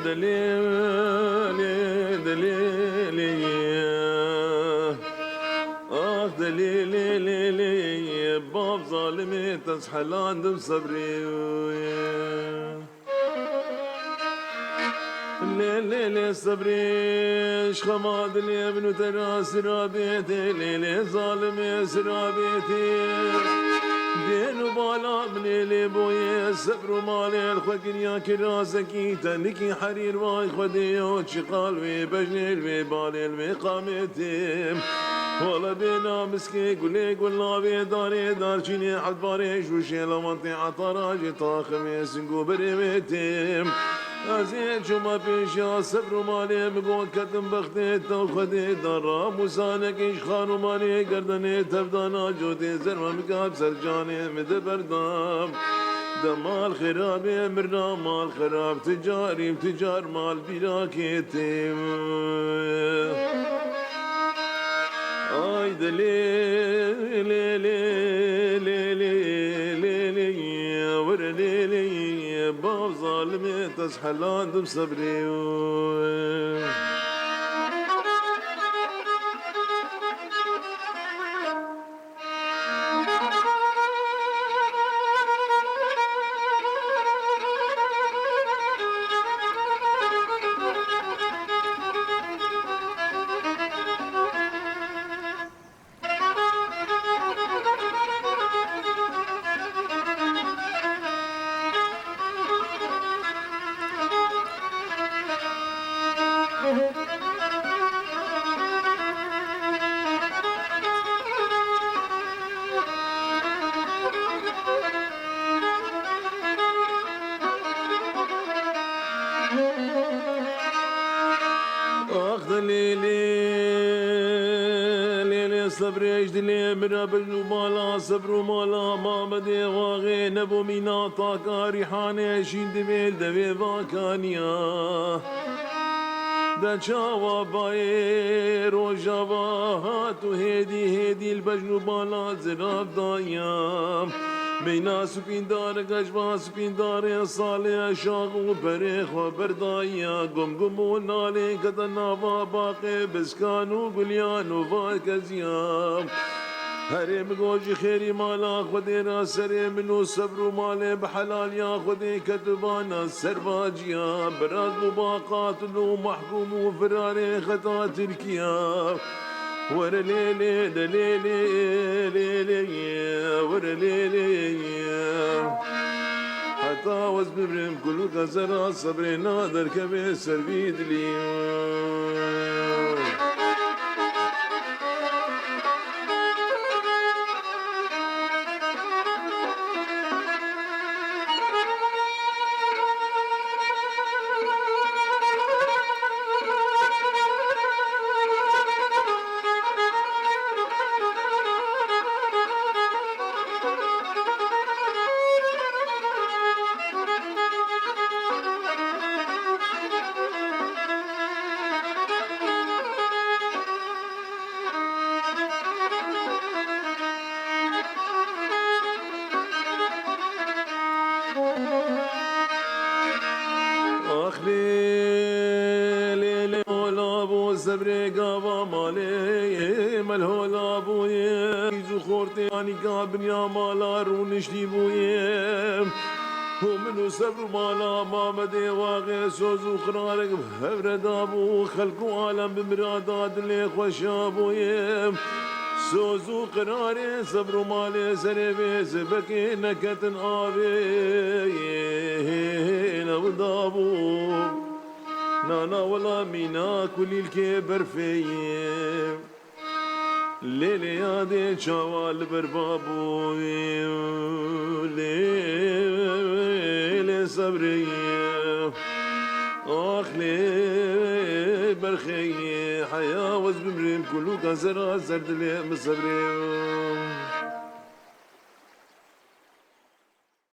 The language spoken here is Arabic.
دليلي دليلي دليلي باب ظالمي تسحلان دم صبري ليلي صبري شخماد لي ابن ترى سرابيتي ليلي ظالمي سرابيتي دين بالا من لي بوي صبر مالي الخوكن يا كراسكي تنكي حرير واي خدي وشقال وي بجني وي بالي وي قامتي والله بينا مسكي قولي قولنا بيداري دارشيني حد باريش وشيلا منطي عطراجي طاخم يسنقو بريمتي أزيد شو ما فيش يا صبر ومالي مقول كتم بختي توخدي درا موسانك إيش خانو مالي قردني تفدانا جودي زرما مقاب سرجاني مدبردام دمال خرابي مرنا مال خراب تجاري وتجار مال بلاكيتي آي دليلي ليلي ورليلي باب ظالمي تسحلان دم صبري صبري اجدلي من بجنو مالا صبر مالا ما بدي واغي نبو مينا طاقا ريحاني شين دبيل دبي باكانيا دا شاوا باي روجابا هاتو هيدي البجنو مالا زراف دايام بينا سبين دار قجبا سبين دار صالي شاغو بريخ وبردايا قم ونالي كدنا باقي بسكانو قليانو فاكزيام هرم گوجی خیری مالا خودی را سری منو صبر و مال بحلال یا خودی کتبانا سرباجیا براد مباقات لو محکوم و فرار خطا ترکیا ور ليلي دليلي ليلي ور ليلي حتى وز ببرم كل غزرا صبري نادر كبير سربيد لي صبري قابا مالي ملهول ابويا يزو خورتي اني قابن يا مالا رونشتي بويا ومنو صبر مالا ما مدي واغي سوزو خرارك بهبرد ابو خلقو عالم بمرادات اللي خوشابويا سوزو قراري صبر مالي سربي سبكي نكتن آبي لو دابو نانا ولا مينا كل الكبر فيه ليلي يا دي شوال بربابو ليلي صبري اخ لي برخي حياة وز بمريم كلو كسر سرد لي مصبري